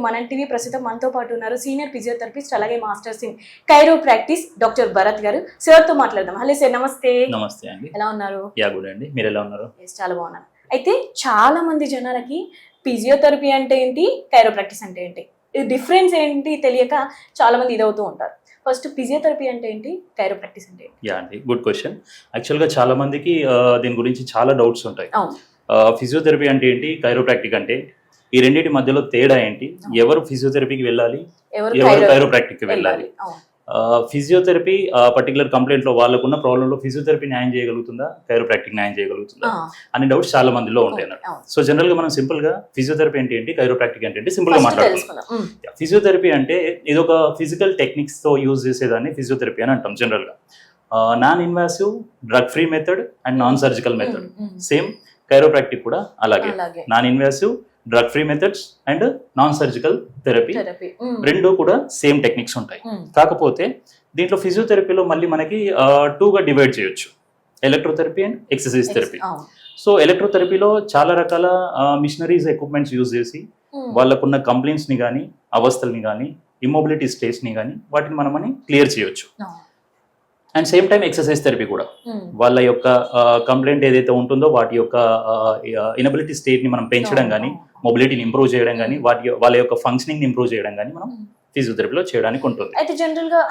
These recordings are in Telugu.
మన టీవీ ప్రస్తుతం మనతో పాటు ఉన్నారు సీనియర్ ఫిజియోథెరపిస్ట్ అలాగే masters in Cairo practice doctor Bharat గారు. సార్తో మాట్లాడదాం. హలో సార్, నమస్తే. నమస్తే అండి. ఎలా ఉన్నారు? గుడ్ అండి. మీరు ఎలా ఉన్నారు? చాలా బాగున్నాను. అయితే చాలా మంది జనాలకి ఫిజియోథెరపీ అంటే ఏంటి, కైరో ప్రాక్టీస్ అంటే ఏంటి, డిఫరెన్స్ ఏంటి తెలియక చాలా మంది ఇదవుతూ ఉంటారు. ఫస్ట్ ఫిజియోథెరపీ అంటే ఏంటి, కైరో ప్రాక్టీస్ అంటే ఏంటి? అండి, గుడ్ క్వశ్చన్. యాక్చువల్గా చాలా మందికి దీని గురించి చాలా డౌట్స్ ఉంటాయి. ఫిజియోథెరపీ అంటే ఏంటి, కైరోప్రాక్టిక్ అంటే, ఈ రెండింటి మధ్యలో తేడా ఏంటి, ఎవరు ఫిజియోథెరపీకి వెళ్ళాలి, ఎవరు కైరోప్రాక్టిక్కి వెళ్ళాలి, ఫిజియోథెరపీ పర్టికులర్ కంప్లైంట్ లో వాళ్ళకున్న ప్రాబ్లంలో ఫిజియోథెరపీ న్యాయం చేయగలుగుతుందా, కైరోప్రాక్టిక్ న్యాయం చేయగలుగుతుందా అనే డౌట్స్ చాలా మందిలో ఉంటాయి అన్నట్టు. సో జనరల్ గా మనం సింపుల్ గా ఫిజియోథెరపీ అంటే ఏంటి, కైరోప్రాక్టిక్ అంటే ఏంటి సింపుల్ గా మాట్లాడుకుందాం. ఫిజియోథెరపీ అంటే ఇది ఒక ఫిజికల్ టెక్నిక్స్ తో యూజ్ చేసేదాన్ని ఫిజియోథెరపీ అని అంటాం జనరల్ గా. Non invasive, drug free method and non surgical method. Same chiropractic కూడా అలాగే non invasive, drug free methods and non surgical therapy, రెండు కూడా సేమ్ టెక్నిక్స్ ఉంటాయి. కాకపోతే దీంట్లో ఫిజియోథెరపీలో మళ్ళీ మనకి 2గా డివైడ్ చేయొచ్చు, electrotherapy and exercise therapy. So ఎలక్ట్రోథెరపీలో చాలా రకాల మిషనరీస్, ఎక్విప్మెంట్స్ యూజ్ చేసి వాళ్ళకున్న కంప్లైంట్స్ ని కానీ, అవస్థల్ని కానీ, ఇమ్మొబిలిటీ స్టేట్స్ ని కానీ వాటిని మనమని క్లియర్ చేయొచ్చు. And same time exercise therapy కూడా వాళ్ళ యొక్క కంప్లైంట్ ఏదైతే ఉంటుందో వాటి యొక్క ఇనబిలిటీ స్టేట్ ని మనం పెంచడం కానీ, మొబిలిటీని ఇంప్రూవ్ చేయడం కానీ, వాళ్ళ యొక్క ఫంక్షనింగ్ ఇంప్రూవ్ చేయడం కానీ మనం ఫిజియోథెరపీలో చేయడానికి ఉంటుంది.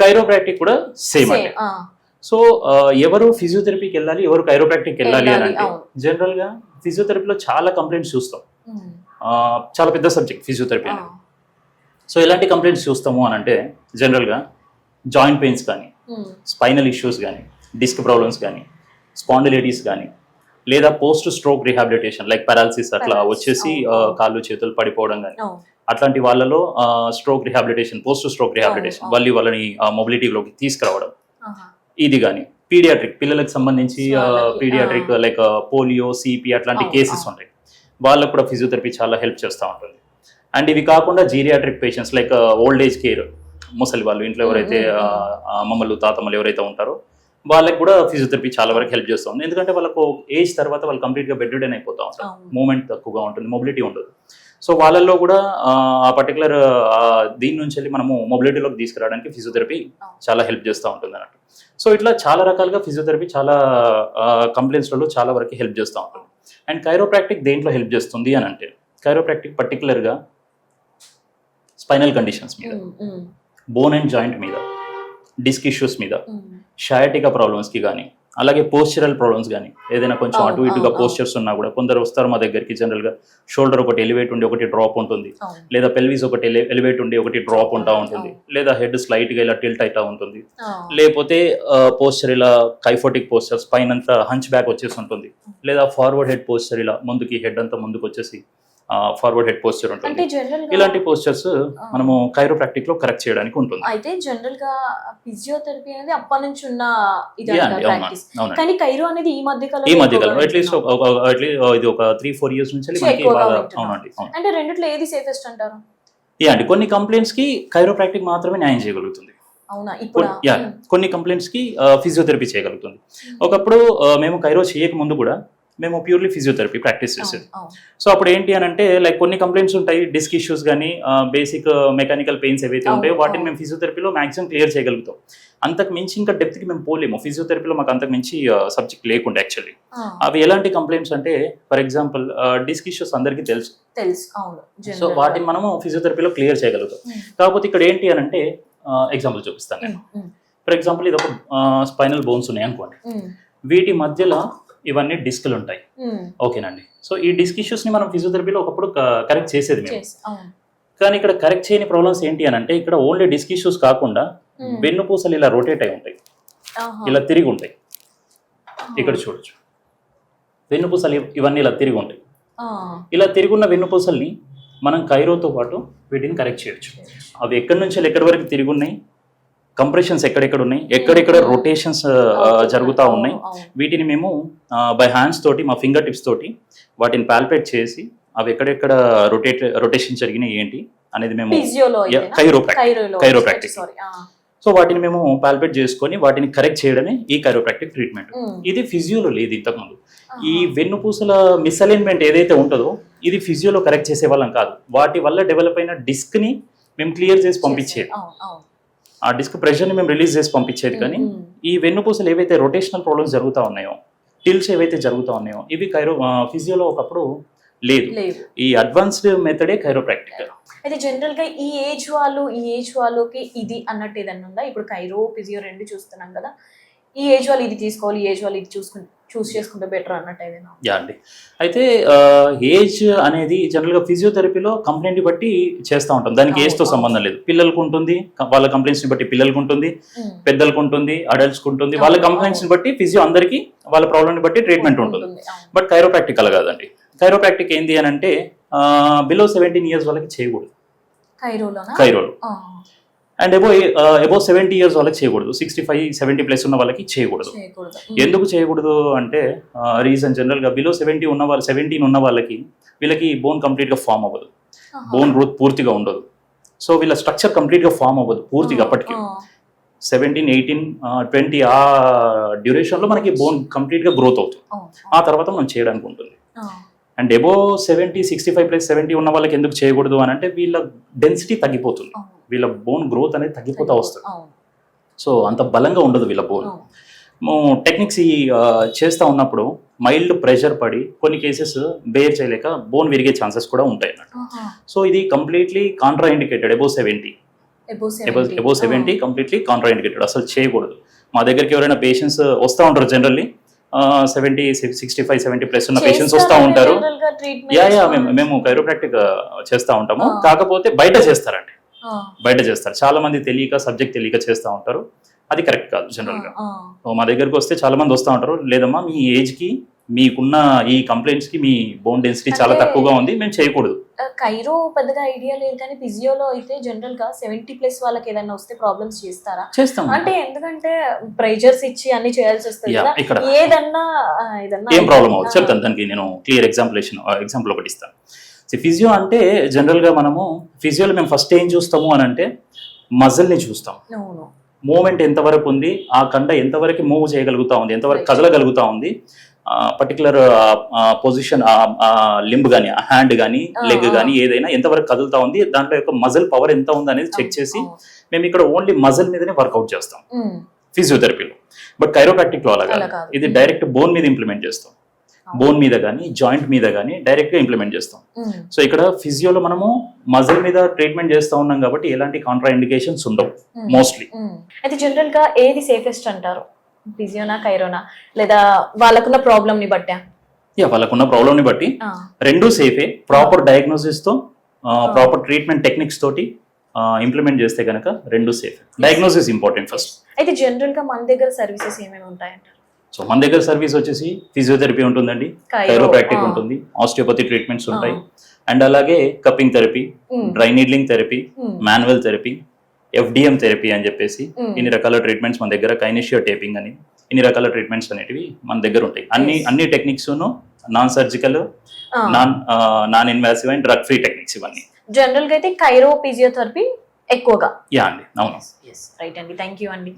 కైరోప్రాక్టిక్ కూడా సేమ్ అంటే. సో ఎవరు ఫిజియోథెరపీకి వెళ్ళాలి, ఎవరు కైరోప్రాక్టిక్ వెళ్ళాలి అని అంటే, జనరల్ గా ఫిజియోథెరపీలో చాలా కంప్లైంట్స్ చూస్తాం. చాలా పెద్ద సబ్జెక్ట్ ఫిజియోథెరపీ. సో ఎలాంటి కంప్లైంట్స్ చూస్తాము అని అంటే, జనరల్ గా జాయింట్ పెయిన్స్ కానీ, స్పైనల్ ఇష్యూస్ కానీ, డిస్క్ ప్రాబ్లమ్స్ కానీ, స్పాండిలైటిస్ కానీ, లేదా post stroke rehabilitation like paralysis అట్లా వచ్చేసి కాళ్ళు చేతులు పడిపోవడం కానీ, అట్లాంటి వాళ్ళలో stroke rehabilitation, post stroke rehabilitation వాళ్ళని మొబిలిటీలోకి తీసుకురావడం, ఇది కానీ పీడియాట్రిక్ పిల్లలకు సంబంధించి పీడియాట్రిక్ లైక్ పోలియో, సిపి అట్లాంటి కేసెస్ ఉంటాయి, వాళ్ళకు కూడా ఫిజియోథెరపీ చాలా హెల్ప్ చేస్తూ ఉంటుంది. అండ్ ఇవి కాకుండా geriatric patients like old age care, ముసలి వాళ్ళు ఇంట్లో ఎవరైతే అమ్మమ్మలు, తాతమ్మలు ఎవరైతే ఉంటారో వాళ్ళకి కూడా ఫిజియోథెరపీ చాలా వరకు హెల్ప్ చేస్తుంది. ఎందుకంటే వాళ్ళకు ఏజ్ తర్వాత వాళ్ళు కంప్లీట్గా బెడ్ రిడెన్ అయిపోతూ ఉంటారు, మూవ్మెంట్ తక్కువగా ఉంటుంది, మొబిలిటీ ఉండదు. సో వాళ్ళల్లో కూడా ఆ పర్టికులర్ దీని నుంచి వెళ్ళి మనము మొబిలిటీలోకి తీసుకురావడానికి ఫిజియోథెరపీ చాలా హెల్ప్ చేస్తూ ఉంటుంది అన్నట్టు. సో ఇట్లా చాలా రకాలుగా ఫిజియోథెరపీ చాలా కంప్లైంట్స్లలో చాలా వరకు హెల్ప్ చేస్తూ ఉంటుంది. అండ్ కైరోప్రాక్టిక్ దేంట్లో హెల్ప్ చేస్తుంది అని అంటే, కైరోప్రాక్టిక్ పర్టికులర్గా స్పైనల్ కండిషన్స్ మీద, బోన్ అండ్ జాయింట్ మీద, డిస్క్ ఇష్యూస్ మీద, షయాటికా ప్రాబ్లమ్స్కి కానీ, అలాగే పోస్చరల్ ప్రాబ్లమ్స్ కానీ, ఏదైనా కొంచెం అటు ఇటుగా పోస్చర్స్ ఉన్నా కూడా కొందరు వస్తారు మా దగ్గరికి. జనరల్గా షోల్డర్ ఒకటి ఎలివేట్ ఉండి ఒకటి డ్రాప్ ఉంటుంది, లేదా పెల్విస్ ఒకటి ఎలివేట్ ఉండి ఒకటి డ్రాప్ ఉంటా ఉంటుంది, లేదా హెడ్ స్లైట్గా ఇలా టిల్ట్ అవుతా ఉంటుంది, లేకపోతే పోస్చర్ ఇలా కైఫోటిక్ పోస్చర్, స్పైన్ అంతా హంచ్ బ్యాక్ వచ్చేసి ఉంటుంది, లేదా ఫార్వర్డ్ హెడ్ పోస్చర్ ఇలా ముందుకి హెడ్ అంతా ముందుకు వచ్చేసి ఫార్వర్డ్ హెడ్ పోస్చర్ ఉంటుంది. ఇలాంటి పోస్చర్స్ మనము కైరోప్రాక్టిక్ లో కరెక్ట్ చేయడానికి ఉంటుంది. అయితే జనరల్ గా ఫిజియోథెరపీ అనేది అప్పటి నుంచి ఉన్న కానీ కైరో అనేది ఈ మధ్య కాలంలో అట్లీస్ట్ ఇది ఒక 3-4 years నుంచి అవునండి. అంటే రెండిట్లో ఏది సేఫెస్ట్ అంటారు? అండి, కొన్ని కంప్లైంట్స్ కి కైరోప్రాక్టిక్ మాత్రమే న్యాయం చేయగలుగుతుంది. కొన్ని కంప్లైంట్స్ కి ఫిజియోథెరపీ చేయగలుగుతుంది. ఒకప్పుడు మేము కైరో చేయక ముందు కూడా మేము ప్యూర్లీ ఫిజియోథెరపీ ప్రాక్టీస్ చేసేది. సో అప్పుడు ఏంటి అని అంటే, లైక్ కొన్ని కంప్లైంట్స్ ఉంటాయి, డిస్క్ ఇష్యూస్ కానీ, బేసిక్ మెకానికల్ పెయిన్స్ ఏవైతే ఉంటాయో వాటిని మేము ఫిజియోథెరపీలో మాక్సిమం క్లియర్ చేయగలుగుతాం. అంతకు మించి ఇంకా డెప్త్కి మేము పోలేము. ఫిజియోథెరపీలో మాకు అంతకు మించి సబ్జెక్ట్ లేకుండా యాక్చువల్లీ. అవి ఎలాంటి కంప్లైంట్స్ అంటే, ఫర్ ఎగ్జాంపుల్ డిస్క్ ఇష్యూస్ అందరికీ తెలుసు. సో వాటిని మనము ఫిజియోథెరపీలో క్లియర్ చేయగలుగుతాం. కాకపోతే ఇక్కడ ఏంటి అని అంటే, ఎగ్జాంపుల్ చూపిస్తాను నేను. ఫర్ ఎగ్జాంపుల్ ఇది ఒక స్పైనల్ బోన్స్ ఉన్నాయి అనుకోండి, వీటి మధ్యలో ఇవన్నీ డిస్క్లు ఉంటాయి, ఓకేనండి. సో ఈ డిస్క్ ఇష్యూస్ ని మనం ఫిజియోథెరపీలో ఒకప్పుడు కరెక్ట్ చేసేది మేము. కానీ ఇక్కడ కరెక్ట్ చేయని ప్రాబ్లమ్స్ ఏంటి అని అంటే, ఇక్కడ ఓన్లీ డిస్క్ ఇష్యూస్ కాకుండా వెన్నుపూసలు ఇలా రొటేట్ అయి ఉంటాయి, ఇలా తిరిగి ఉంటాయి. ఇక్కడ చూడొచ్చు, వెన్నుపూసలు ఇవన్నీ ఇలా తిరిగి ఉంటాయి. ఇలా తిరుగున్న వెన్నుపూసల్ని మనం కైరోతో పాటు వీటిని కరెక్ట్ చేయొచ్చు. అవి ఎక్కడి నుంచి ఎక్కడి వరకు తిరిగి ఉన్నాయి, కంప్రెషన్స్ ఎక్కడెక్కడ ఉన్నాయి, ఎక్కడెక్కడ రొటేషన్స్ జరుగుతూ ఉన్నాయి, వీటిని మేము బై హ్యాండ్స్ తోటి, మా ఫింగర్ టిప్స్ తోటి వాటిని పాల్పేట్ చేసి అవి ఎక్కడెక్కడ రొటేషన్ జరిగినాయి ఏంటి అనేది మేము కైరోప్రాక్టిక్. సో వాటిని మేము పాల్పేట్ చేసుకొని వాటిని కరెక్ట్ చేయడమే ఈ కైరోప్రాక్టిక్ ట్రీట్మెంట్. ఇది ఫిజియోలో లేదు ఇంతకుముందు. ఈ వెన్నుపూసల మిస్అలైన్మెంట్ ఏదైతే ఉంటుందో ఇది ఫిజియోలో కరెక్ట్ చేసే వాళ్ళం కాదు. వాటి వల్ల డెవలప్ అయిన డిస్క్ ని మేము క్లియర్ చేసి పంపించేది, ఆ డిస్క్ ప్రెషర్ ని మేము రిలీజ్ చేసి పంపించేది. కానీ ఈ వెన్నుపూసలు ఏవైతే రొటేషనల్ ప్రాబ్లమ్స్ జరుగుతూ ఉన్నాయో, టిల్స్ ఏవైతే జరుగుతూ ఉన్నాయో, ఇవి ఫిజియోలో ఒకప్పుడు లేదు. ఈ అడ్వాన్స్డ్ మెథడే కైరోప్రాక్టిక్. అయితే జనరల్ గా ఈ ఏజ్ వాళ్ళకి ఇది అన్నట్టు ఏదన్నా ఉందా? ఇప్పుడు కైరో ఫిజియో రెండు చూస్తున్నాం కదా, ఈ ఏజ్ వాళ్ళు ఇది తీసుకోవాలి, ఈ ఏజ్ వాళ్ళు ఇది చూస్ చేసుకుంటే బెటర్ అన్నట్టు ఏదైనా? యా అండి, అయితే ఏజ్ అనేది జనరల్గా ఫిజియోథెరపీలో కంప్లైంట్ బట్టి చేస్తూ ఉంటాం. దానికి ఏజ్తో సంబంధం లేదు. పిల్లలకు ఉంటుంది, వాళ్ళ కంప్లైంట్స్ని బట్టి పిల్లలకు ఉంటుంది, పెద్దలకు ఉంటుంది, అడల్ట్స్కి ఉంటుంది. వాళ్ళ కంప్లైంట్స్ని బట్టి ఫిజియో అందరికీ వాళ్ళ ప్రాబ్లమ్ని బట్టి ట్రీట్మెంట్ ఉంటుంది. బట్ కైరోప్రాక్టిక్ అలా కాదండి. కైరోప్రాక్టిక్ ఏంటి అని అంటే బిలో 17 years వాళ్ళకి చేయకూడదు కైరోలో, అండ్ అబౌవ్ 70 years వాళ్ళకి చేయకూడదు. 65-70+ ఉన్న వాళ్ళకి చేయకూడదు. ఎందుకు చేయకూడదు అంటే రీజన్ జనరల్గా బిలో 17 ఉన్న వాళ్ళకి వీళ్ళకి బోన్ కంప్లీట్గా ఫామ్ అవ్వదు, బోన్ గ్రోత్ పూర్తిగా ఉండదు. సో వీళ్ళ స్ట్రక్చర్ కంప్లీట్గా ఫామ్ అవ్వదు పూర్తిగా. అప్పటికి 17, 18, 20 ఆ డ్యూరేషన్లో మనకి బోన్ కంప్లీట్గా గ్రోత్ అవుతుంది. ఆ తర్వాత మనం చేయడానికి ఉంటుంది. అండ్ అబోవ్ 65+70 ఉన్న వాళ్ళకి ఎందుకు చేయకూడదు అని అంటే వీళ్ళ డెన్సిటీ తగ్గిపోతుంది, వీళ్ళ బోన్ గ్రోత్ అనేది తగ్గిపోతూ వస్తుంది. సో అంత బలంగా ఉండదు వీళ్ళ బోన్. టెక్నిక్స్ చేస్తూ ఉన్నప్పుడు మైల్డ్ ప్రెషర్ పడి కొన్ని కేసెస్ బేర్ చేయలేక బోన్ విరిగే ఛాన్సెస్ కూడా ఉంటాయి అన్నట్టు. సో ఇది completely Contra indicated. Above 70 completely Contra indicated, అసలు చేయకూడదు. మా దగ్గరికి ఎవరైనా పేషెంట్స్ వస్తూ ఉంటారు, జనరల్లీ 70, 65-70+ ఉన్న పేషెంట్స్ వస్తూ ఉంటారు. మేము కైరోప్రాక్టిక్ చేస్తూ ఉంటాము. కాకపోతే బయట చేస్తారండి, బయట చేస్తారు. చాలా మంది తెలియక, సబ్జెక్ట్ తెలియక చేస్తూ ఉంటారు. అది కరెక్ట్ కాదు. జనరల్గా మా దగ్గరికి వస్తే చాలా మంది వస్తూ ఉంటారు, లేదమ్మా మీ ఏజ్కి మీకున్న ఈ కంప్లైంట్స్కి మీ బోన్ డెన్సిటీ చాలా తక్కువగా ఉంది, మేము చేయకూడదు. కైరో పెద్దగా ఐడియా లేదు, కానీ ఫిజియోలో అయితే జనరల్ గా 70+ వాళ్ళకి ఏదైనా వస్తే ప్రాబ్లమ్స్ చేస్తారా? చేస్తాం అంటే ఎందుకంటే ప్రెజర్స్ ఇచ్చి అన్ని చేయాల్సి వస్తుంది కదా, ఏదన్నా ఏం ప్రాబ్లం అవుతుంది చెప్తాను. దానికి నేను క్లియర్ ఎగ్జాంపుల్ ఒకటి ఇస్తాను. ఫిజియో అంటే జనరల్గా మనము ఫిజియోలో మేము ఫస్ట్ ఏం చూస్తాము అని అంటే మజిల్ని చూస్తాం. మూమెంట్ ఎంతవరకు ఉంది, ఆ కండ ఎంతవరకు మూవ్ చేయగలుగుతా ఉంది, ఎంతవరకు కదలగలుగుతా ఉంది, పర్టికులర్ పొజిషన్, లింబ్ కానీ, హ్యాండ్ కానీ, లెగ్ కానీ ఏదైనా ఎంతవరకు కదులుతా ఉంది, దాంట్లో యొక్క మజిల్ పవర్ ఎంత ఉంది అనేది చెక్ చేసి మేము ఇక్కడ ఓన్లీ మజిల్ మీదనే వర్కౌట్ చేస్తాం ఫిజియోథెరపీలో. బట్ కైరోప్రాక్టిక్ లో అలా కాదు, ఇది డైరెక్ట్ బోన్ మీద ఇంప్లిమెంట్ చేస్తాం. బోన్ మీద కానీ, జాయింట్ మీద కానీ డైరెక్ట్ గా ఇంప్లిమెంట్ చేస్తాం. సో ఇక్కడ ఫిజియోలో మనము మజిల్ మీద ట్రీట్మెంట్ చేస్తూ ఉన్నాం కాబట్టి ఎలాంటి కాంట్రా ఇండికేషన్స్ ఉండవు మోస్ట్లీ. అయితే జనరల్ గా ఏది సేఫెస్ట్ అంటారు, ఫిజియోనా కైరోనా, లేదా వాళ్ళకున్న ప్రాబ్లమ్ ని బట్టి? వాళ్ళకున్న ప్రాబ్లమ్ ని బట్టి రెండు సేఫే. ప్రాపర్ డయాగ్నోసిస్ తో, ప్రాపర్ ట్రీట్మెంట్ టెక్నిక్స్ తోటి ఇంప్లిమెంట్ చేస్తే కనుక రెండు సేఫ్. Diagnosis important first. అయితే జనరల్ గా మన దగ్గర సర్వీసెస్ ఏమేమి ఉంటాయంటారు? సో మన దగ్గర సర్వీస్ వచ్చేసి ఫిజియోథెరపీ ఉంటుందండి, కైరోప్రాక్టిక్ ఉంటుంది, ఆస్టియోపతి ట్రీట్మెంట్స్ ఉంటాయి, అండ్ అలాగే cupping therapy, dry needling therapy, manual therapy, FDM therapy అని చెప్పేసి ఇన్ని రకాల ట్రీట్మెంట్స్ మన దగ్గర, కైనెషియా టేపింగ్ అని ఇన్ని రకాల ట్రీట్మెంట్స్ అనేటివి మన దగ్గర ఉంటాయి. అన్ని techniques non surgical, non invasive and drug free techniques ఇవన్నీ. జనరల్ గా అయితే కైరో ఫిజియోథెరపీ ఎక్కువగా. అండి, అవును. రైట్ అండి, థ్యాంక్ యూ అండి.